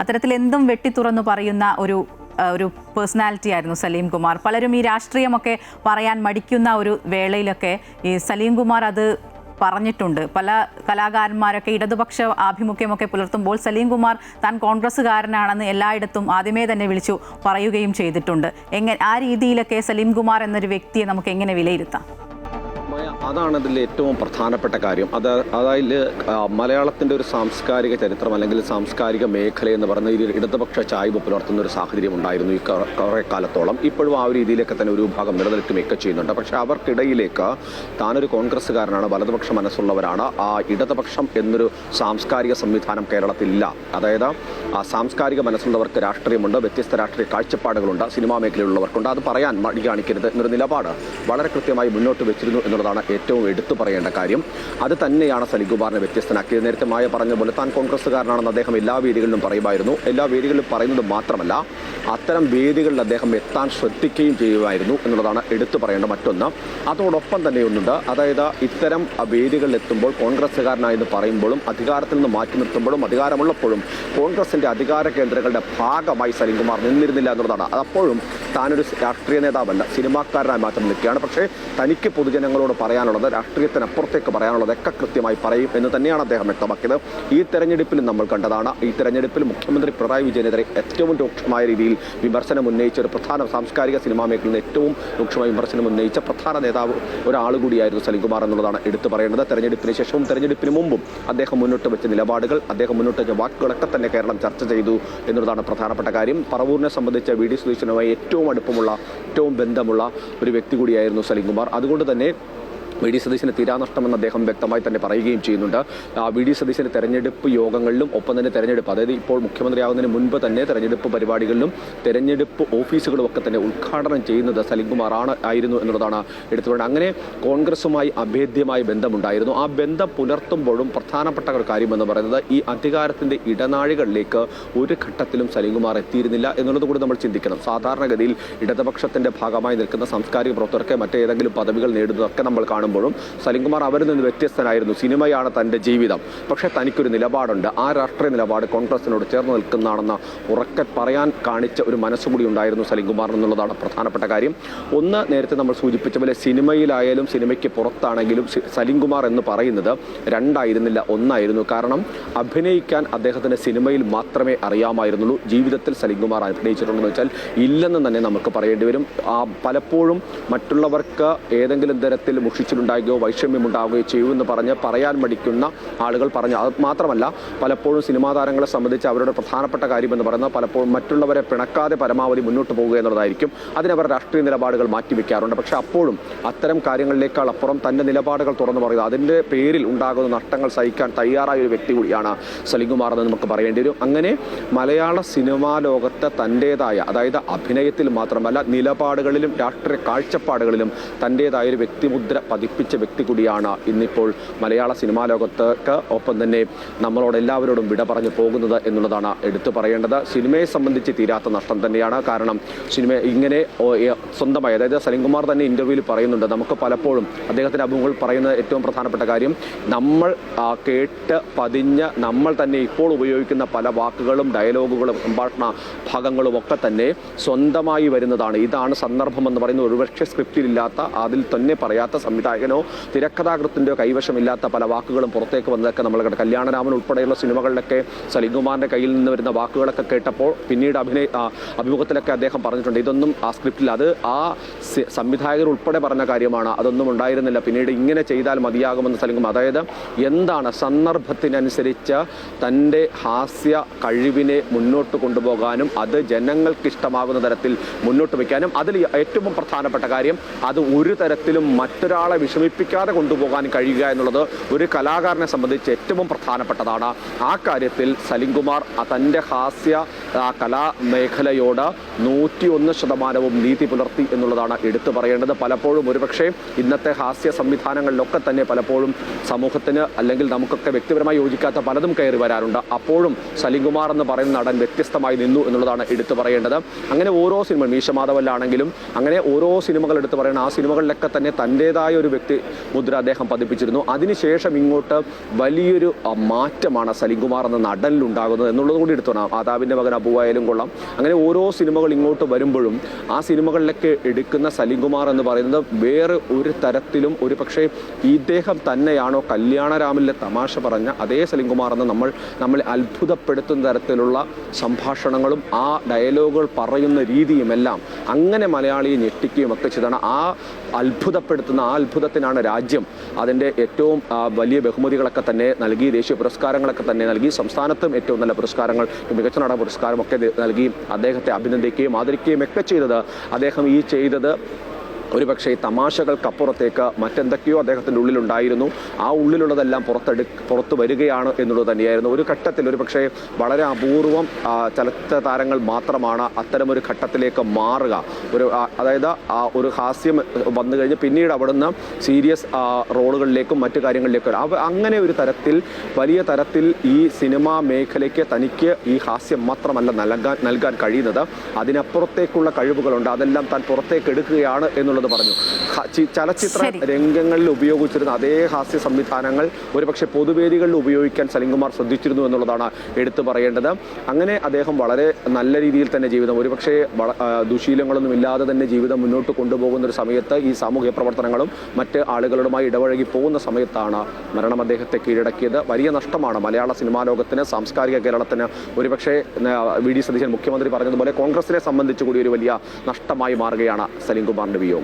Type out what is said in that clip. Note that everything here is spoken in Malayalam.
അത്തരത്തിൽ എന്തും വെട്ടിത്തുറന്നു പറയുന്ന ഒരു പേഴ്സണാലിറ്റി ആയിരുന്നു സലീം കുമാർ. പലരും ഈ രാഷ്ട്രീയമൊക്കെ പറയാൻ മടിക്കുന്ന ഒരു വേളയിലൊക്കെ ഈ സലീം കുമാർ അത് പറഞ്ഞിട്ടുണ്ട്. പല കലാകാരന്മാരൊക്കെ ഇടതുപക്ഷ ആഭിമുഖ്യമൊക്കെ പുലർത്തുമ്പോൾ സലീം കുമാർ താൻ കോൺഗ്രസ്സുകാരനാണെന്ന് എല്ലായിടത്തും ആദ്യമേ തന്നെ വിളിച്ചു പറയുകയും ചെയ്തിട്ടുണ്ട്. ആ രീതിയിലൊക്കെ സലീം കുമാർ എന്നൊരു വ്യക്തിയെ നമുക്ക് എങ്ങനെ വിലയിരുത്താം? അതാണ് ഇതിൽ ഏറ്റവും പ്രധാനപ്പെട്ട കാര്യം. അതായത് മലയാളത്തിൻ്റെ ഒരു സാംസ്കാരിക ചരിത്രം അല്ലെങ്കിൽ സാംസ്കാരിക മേഖല എന്ന് പറയുന്ന ഈ ഇടതുപക്ഷ ചായ്വ് പുലർത്തുന്ന ഒരു സാഹചര്യം ഉണ്ടായിരുന്നു ഈ കുറേ കാലത്തോളം. ഇപ്പോഴും ആ ഒരു രീതിയിലൊക്കെ തന്നെ ഒരു വിഭാഗം നിലനിൽക്കുകയൊക്കെ ചെയ്യുന്നുണ്ട്. പക്ഷേ അവർക്കിടയിലേക്ക് താനൊരു കോൺഗ്രസ്സുകാരനാണ്, വലതുപക്ഷ മനസ്സുള്ളവരാണ്, ആ ഇടതുപക്ഷം എന്നൊരു സാംസ്കാരിക സംവിധാനം കേരളത്തിലില്ല. അതായത് ആ സാംസ്കാരിക മനസ്സുള്ളവർക്ക് രാഷ്ട്രീയമുണ്ട്, വ്യത്യസ്ത രാഷ്ട്രീയ കാഴ്ചപ്പാടുകളുണ്ട്, സിനിമാ മേഖലയിലുള്ളവർക്കുണ്ട്. അത് പറയാൻ മടി കാണിക്കരുത് എന്നൊരു നിലപാട് വളരെ കൃത്യമായി മുന്നോട്ട് വെച്ചിരുന്നു എന്നുള്ളതാണ് ഏറ്റവും എടുത്തു പറയേണ്ട കാര്യം. അത് തന്നെയാണ് സലീം കുമാറിനെ വ്യത്യസ്തനാക്കിയത്. നേരത്തെ മായ പറഞ്ഞ പോലെ താൻ കോൺഗ്രസ്സുകാരനാണെന്ന് അദ്ദേഹം എല്ലാ വേദികളിലും പറയുമായിരുന്നു. എല്ലാ വേദികളിലും പറയുന്നത് മാത്രമല്ല, അത്തരം വേദികളിൽ അദ്ദേഹം എത്താൻ ശ്രദ്ധിക്കുകയും ചെയ്യുമായിരുന്നു എന്നുള്ളതാണ് എടുത്തു പറയേണ്ട മറ്റൊന്ന്. അതോടൊപ്പം തന്നെ ഒന്നുണ്ട്, അതായത് ഇത്തരം വേദികളിൽ എത്തുമ്പോൾ കോൺഗ്രസ്സുകാരനായെന്ന് പറയുമ്പോഴും അധികാരത്തിൽ നിന്ന് മാറ്റി നിർത്തുമ്പോഴും അധികാരമുള്ളപ്പോഴും കോൺഗ്രസിൻ്റെ അധികാര കേന്ദ്രങ്ങളുടെ ഭാഗമായി സലീം കുമാർ നിന്നിരുന്നില്ല എന്നുള്ളതാണ്. അതപ്പോഴും താനൊരു രാഷ്ട്രീയ നേതാവല്ല, സിനിമാക്കാരനായി മാത്രം നിൽക്കുകയാണ്. പക്ഷേ തനിക്ക് പൊതുജനങ്ങളോട് പറയാനുള്ളത്, രാഷ്ട്രീയത്തിനപ്പുറത്തേക്ക് പറയാനുള്ളതൊക്കെ കൃത്യമായി പറയും എന്ന് തന്നെയാണ് അദ്ദേഹം വ്യക്തമാക്കിയത്. ഈ തെരഞ്ഞെടുപ്പിൽ നമ്മൾ കണ്ടതാണ്. ഈ തെരഞ്ഞെടുപ്പിൽ മുഖ്യമന്ത്രി പിണറായി വിജയനെതിരെ ഏറ്റവും രൂക്ഷമായ രീതിയിൽ വിമർശനം ഉന്നയിച്ച ഒരു പ്രധാന സാംസ്കാരിക സിനിമാ മേഖലയിൽ ഏറ്റവും രൂക്ഷമായ വിമർശനം ഉന്നയിച്ച പ്രധാന നേതാവ് ഒരാൾ കൂടിയായിരുന്നു സലീം കുമാർ എന്നുള്ളതാണ് എടുത്തു പറയേണ്ടത്. തെരഞ്ഞെടുപ്പിന് ശേഷവും തെരഞ്ഞെടുപ്പിന് മുമ്പും അദ്ദേഹം മുന്നോട്ട് വെച്ച നിലപാടുകൾ, അദ്ദേഹം മുന്നോട്ട് വെച്ച വാക്കുകളൊക്കെ തന്നെ കേരളം ചർച്ച ചെയ്തു എന്നുള്ളതാണ് പ്രധാനപ്പെട്ട കാര്യം. പറവൂരിനെ സംബന്ധിച്ച വി ഡി സതീശനുമായി ഏറ്റവും അടുപ്പമുള്ള, ഏറ്റവും ബന്ധമുള്ള ഒരു വ്യക്തി കൂടിയായിരുന്നു സലീം കുമാർ. അതുകൊണ്ട് തന്നെ വി ഡി സതീശന് തീരാനഷ്ടമെന്ന് അദ്ദേഹം വ്യക്തമായി തന്നെ പറയുകയും ചെയ്യുന്നുണ്ട്. വി ഡി സതീശന് തെരഞ്ഞെടുപ്പ് യോഗങ്ങളിലും ഒപ്പം തന്നെ തെരഞ്ഞെടുപ്പ്, അതായത് ഇപ്പോൾ മുഖ്യമന്ത്രിയാകുന്നതിന് മുൻപ് തന്നെ തെരഞ്ഞെടുപ്പ് പരിപാടികളിലും തെരഞ്ഞെടുപ്പ് ഓഫീസുകളും ഒക്കെ തന്നെ ഉദ്ഘാടനം ചെയ്യുന്നത് സലീം കുമാർ ആയിരുന്നു എന്നുള്ളതാണ് എടുത്തുകൊണ്ട്. അങ്ങനെ കോൺഗ്രസുമായി അഭേദ്യമായ ബന്ധമുണ്ടായിരുന്നു. ആ ബന്ധം പുലർത്തുമ്പോഴും പ്രധാനപ്പെട്ട ഒരു കാര്യമെന്ന് പറയുന്നത് ഈ അധികാരത്തിൻ്റെ ഇടനാഴികളിലേക്ക് ഒരു ഘട്ടത്തിലും സലീം കുമാർ എത്തിയിരുന്നില്ല എന്നുള്ളത് കൂടി നമ്മൾ ചിന്തിക്കണം. സാധാരണഗതിയിൽ ഇടതുപക്ഷത്തിൻ്റെ ഭാഗമായി നിൽക്കുന്ന സാംസ്കാരിക പ്രവർത്തകർക്ക് മറ്റേതെങ്കിലും പദവികൾ നേടുന്നതൊക്കെ നമ്മൾ കാണുമ്പോഴും സലീം കുമാർ അവരിൽ നിന്ന് വ്യത്യസ്തനായിരുന്നു. സിനിമയാണ് തൻ്റെ ജീവിതം, പക്ഷേ തനിക്കൊരു നിലപാടുണ്ട്. ആ രാഷ്ട്രീയ നിലപാട് കോൺഗ്രസിനോട് ചേർന്ന് നിൽക്കുന്നതാണെന്ന് ഉറക്കെ പറയാൻ കാണിച്ച ഒരു മനസ്സുകൂടി ഉണ്ടായിരുന്നു സലീം കുമാർ എന്നുള്ളതാണ് പ്രധാനപ്പെട്ട കാര്യം. ഒന്ന്, നേരത്തെ നമ്മൾ സൂചിപ്പിച്ച പോലെ സിനിമയിലായാലും സിനിമയ്ക്ക് പുറത്താണെങ്കിലും സലീം കുമാർ എന്ന് പറയുന്നത് രണ്ടായിരുന്നില്ല, ഒന്നായിരുന്നു. കാരണം അഭിനയിക്കാൻ അദ്ദേഹത്തിന് സിനിമയിൽ മാത്രമേ അറിയാമായിരുന്നുള്ളൂ. ജീവിതത്തിൽ സലീം കുമാർ അഭിനയിച്ചിട്ടുണ്ടെന്ന് വെച്ചാൽ ഇല്ലെന്ന് തന്നെ നമുക്ക് പറയേണ്ടി വരും. പലപ്പോഴും മറ്റുള്ളവർക്ക് ഏതെങ്കിലും തരത്തിൽ മുഷിച്ചിലുണ്ടാകുകയോ വൈഷമ്യമുണ്ടാകുകയോ ചെയ്യുമെന്ന് പറഞ്ഞ് പറയാൻ മടിക്കുന്ന ആളുകൾ പറഞ്ഞു. അത് മാത്രമല്ല, പലപ്പോഴും സിനിമാ താരങ്ങളെ സംബന്ധിച്ച് അവരുടെ പ്രധാനപ്പെട്ട കാര്യമെന്ന് പറയുന്നത് പലപ്പോഴും മറ്റുള്ളവരെ പിണക്കാതെ പരമാവധി മുന്നോട്ട് പോകുക എന്നുള്ളതായിരിക്കും. അതിനവർ രാഷ്ട്രീയ നിലപാടുകൾ മാറ്റിവെക്കാറുണ്ട്. പക്ഷേ അപ്പോഴും അത്തരം കാര്യങ്ങളിലേക്കാൾ അപ്പുറം തൻ്റെ നിലപാടുകൾ തുറന്നു പറയുന്നത്, അതിൻ്റെ പേരിൽ ഉണ്ടാകുന്ന നഷ്ടങ്ങൾ സഹിക്കാൻ തയ്യാറായ ഒരു വ്യക്തി കൂടിയാണ് സലീം കുമാർ എന്ന് നമുക്ക് പറയേണ്ടി വരും. അങ്ങനെ മലയാള സിനിമാ ലോകത്ത് തൻ്റേതായ, അതായത് അഭിനയത്തിൽ മാത്രമല്ല നിലപാടുകളിലും രാഷ്ട്രീയ കാഴ്ചപ്പാടുകളിലും തൻ്റേതായ ഒരു വ്യക്തിമുദ്ര പതിപ്പിച്ച വ്യക്തി കൂടിയാണ് ഇന്നിപ്പോൾ മലയാള സിനിമാ ലോകത്തേക്ക് ഒപ്പം തന്നെ നമ്മളോട് എല്ലാവരോടും വിട പറഞ്ഞു പോകുന്നത് എന്നുള്ളതാണ് എടുത്തു പറയേണ്ടത്. സിനിമയെ സംബന്ധിച്ച് തീരാത്ത നഷ്ടം തന്നെയാണ്. കാരണം സിനിമ ഇങ്ങനെ സ്വന്തമായി, അതായത് സലീം കുമാർ തന്നെ ഇൻ്റർവ്യൂവിൽ പറയുന്നുണ്ട്, നമുക്ക് പലപ്പോഴും അദ്ദേഹത്തിൻ്റെ അഭിമുഖങ്ങൾ പറയുന്ന ഏറ്റവും പ്രധാനപ്പെട്ട കാര്യം, നമ്മൾ കേട്ട് പതിഞ്ഞ് നമ്മൾ തന്നെ ഇപ്പോൾ ഉപയോഗിക്കുന്ന പല വാക്കുകളും ഡയലോഗുകളും സംഭാഷണ ഭാഗങ്ങളും ഒക്കെ തന്നെ സ്വന്തമായി വരുന്നതാണ്. ഇതാണ് സന്ദർഭമെന്ന് പറയുന്നത്. ഒരുപക്ഷെ സ്ക്രിപ്റ്റിലില്ലാത്ത, അതിൽ തന്നെ പറയാത്ത, സംവിധായകനോ തിരക്കഥാകൃത്തിൻ്റെയോ കൈവശമില്ലാത്ത പല വാക്കുകളും പുറത്തേക്ക് വന്നതൊക്കെ നമ്മൾ കണ്ടു. കല്യാണരാമൻ ഉൾപ്പെടെയുള്ള സിനിമകളിലൊക്കെ സലീം കുമാറിൻ്റെ കയ്യിൽ നിന്ന് വരുന്ന വാക്കുകളൊക്കെ കേട്ടപ്പോൾ പിന്നീട് അഭിമുഖത്തിലൊക്കെ അദ്ദേഹം പറഞ്ഞിട്ടുണ്ട്, ഇതൊന്നും ആ സ്ക്രിപ്റ്റിൽ, അത് ആ സംവിധായകർ ഉൾപ്പെടെ പറഞ്ഞ കാര്യമാണ്, അതൊന്നും ഉണ്ടായിരുന്നില്ല, പിന്നീട് ഇങ്ങനെ ചെയ്താൽ മതിയാകുമെന്ന് സലീം കുമാർ. അതായത് എന്താണ് സന്ദർഭത്തിനനുസരിച്ച് തൻ്റെ ഹാസ്യ കഴിവിനെ മുന്നോട്ട് കൊണ്ടുപോകാനും അത് ജനങ്ങൾക്ക് ഇഷ്ടമാകുന്ന തരത്തിൽ മുന്നോട്ട് വയ്ക്കാനും, അതിൽ ഏറ്റവും പ്രധാനപ്പെട്ട കാര്യം അത് ഒരു തരത്തിലും മറ്റൊരാളെ വിഷമിപ്പിക്കാതെ കൊണ്ടുപോകാൻ കഴിയുക എന്നുള്ളത് ഒരു കലാകാരനെ സംബന്ധിച്ച് ഏറ്റവും പ്രധാനപ്പെട്ടതാണ്. ആ കാര്യത്തിൽ സലീം കുമാർ തൻ്റെ ഹാസ്യ ആ കലാമേഖലയോട് 101% നീതി പുലർത്തി എന്നുള്ളതാണ് എടുത്തു പറയേണ്ടത്. പലപ്പോഴും ഒരുപക്ഷെ ഇന്നത്തെ ഹാസ്യ സംവിധാനങ്ങളിലൊക്കെ തന്നെ പലപ്പോഴും സമൂഹത്തിന് അല്ലെങ്കിൽ നമുക്കൊക്കെ വ്യക്തിപരമായി യോജിക്കാത്ത പലതും കയറി വരാറുണ്ട്. അപ്പോഴും സലീം കുമാർ എന്ന് പറയുന്ന നടൻ വ്യത്യസ്തമായി നിന്നു എന്നുള്ളതാണ് എടുത്തു പറയേണ്ടത്. അങ്ങനെ ഓരോ സിനിമ മീശമാധവനിലാണെങ്കിലും അങ്ങനെ ഓരോ സിനിമകൾ എടുത്തു പറയണം, ആ സിനിമകളിലൊക്കെ തന്നെ തൻ്റെതായ ഒരു വ്യക്തി മുദ്ര അദ്ദേഹം പതിപ്പിച്ചിരുന്നു. അതിനുശേഷം ഇങ്ങോട്ട് വലിയൊരു മാറ്റമാണ് സലീം കുമാർ എന്ന നടനിലുണ്ടാകുന്നത് എന്നുള്ളത് കൂടി എടുത്തു വേണം. ആദാബിൻ്റെ മകൻ അബുവായാലും കൊള്ളാം. അങ്ങനെ ഓരോ സിനിമകൾ ഇങ്ങോട്ട് വരുമ്പോഴും ആ സിനിമകളിലൊക്കെ എടുക്കുന്ന സലീം കുമാർ എന്ന് പറയുന്നത് വേറെ ഒരു തരത്തിലും ഒരു പക്ഷേ ഇദ്ദേഹം തന്നെയാണോ കല്യാണരാമനിലെ തമാശ പറഞ്ഞ അതേ സലീം കുമാർ എന്ന് നമ്മളെ അത്ഭുതപ്പെടുത്തുന്ന തരത്തിലുള്ള സംഭാഷണങ്ങളും ആ ഡയലോഗുകൾ പറയുന്ന രീതിയുമെല്ലാം അങ്ങനെ മലയാളിയെ ഞെട്ടിക്കുകയും ഒക്കെ ചെയ്താണ്. ആ അത്ഭുതത്തിനാണ് രാജ്യം അതിൻ്റെ ഏറ്റവും വലിയ ബഹുമതികളൊക്കെ തന്നെ നൽകി, ദേശീയ പുരസ്കാരങ്ങളൊക്കെ തന്നെ നൽകി, സംസ്ഥാനത്തും ഏറ്റവും നല്ല പുരസ്കാരങ്ങൾ, മികച്ച നടൻ പുരസ്കാരമൊക്കെ നൽകി അദ്ദേഹത്തെ അഭിനന്ദിക്കുകയും ആദരിക്കുകയും ഒക്കെ ചെയ്തത് അദ്ദേഹം ഈ ചെയ്തത് ഒരുപക്ഷെ തമാശകൾക്കപ്പുറത്തേക്ക് മറ്റെന്തൊക്കെയോ അദ്ദേഹത്തിൻ്റെ ഉള്ളിലുണ്ടായിരുന്നു. ആ ഉള്ളിലുള്ളതെല്ലാം പുറത്തു വരികയാണ് എന്നുള്ളത് തന്നെയായിരുന്നു. ഒരു ഘട്ടത്തിൽ ഒരുപക്ഷെ വളരെ അപൂർവം ചലച്ചിത്ര താരങ്ങൾ മാത്രമാണ് അത്തരമൊരു ഘട്ടത്തിലേക്ക് മാറുക. അതായത് ഒരു ഹാസ്യം വന്നു കഴിഞ്ഞ് പിന്നീട് അവിടുന്ന് സീരിയസ് റോളുകളിലേക്കും മറ്റു കാര്യങ്ങളിലേക്കും അങ്ങനെ ഒരു തരത്തിൽ വലിയ തരത്തിൽ ഈ സിനിമാ മേഖലയ്ക്ക് തനിക്ക് ഈ ഹാസ്യം മാത്രമല്ല നൽകാൻ കഴിയുന്നത്, അതിനപ്പുറത്തേക്കുള്ള കഴിവുകളുണ്ട്, അതെല്ലാം താൻ പുറത്തേക്ക് എടുക്കുകയാണ് എന്നുള്ളത് പറഞ്ഞു. ചലച്ചിത്ര രംഗങ്ങളിൽ ഉപയോഗിച്ചിരുന്ന അതേ ഹാസ്യ സംവിധാനങ്ങൾ ഒരുപക്ഷെ പൊതുവേദികളിൽ ഉപയോഗിക്കാൻ സലീം കുമാർ ശ്രദ്ധിച്ചിരുന്നു എന്നുള്ളതാണ് എടുത്തു പറയേണ്ടത്. അങ്ങനെ അദ്ദേഹം വളരെ നല്ല രീതിയിൽ തന്നെ ജീവിതം, ഒരുപക്ഷെ ദുശീലങ്ങളൊന്നും ഇല്ലാതെ തന്നെ ജീവിതം മുന്നോട്ട് കൊണ്ടുപോകുന്ന ഒരു സമയത്ത് ഈ സാമൂഹ്യ പ്രവർത്തനങ്ങളും മറ്റ് ആളുകളുമായി ഇടപഴകി പോകുന്ന സമയത്താണ് മരണം അദ്ദേഹത്തെ കീഴടക്കിയത്. വലിയ നഷ്ടമാണ് മലയാള സിനിമാ ലോകത്തിന്, സാംസ്കാരിക കേരളത്തിന്. ഒരുപക്ഷെ വി ഡി സതീശൻ മുഖ്യമന്ത്രി പറഞ്ഞതുപോലെ കോൺഗ്രസിനെ സംബന്ധിച്ച് കൂടി ഒരു വലിയ നഷ്ടമായി മാറുകയാണ് സലീം കുമാറിന്റെ വിയോഗം.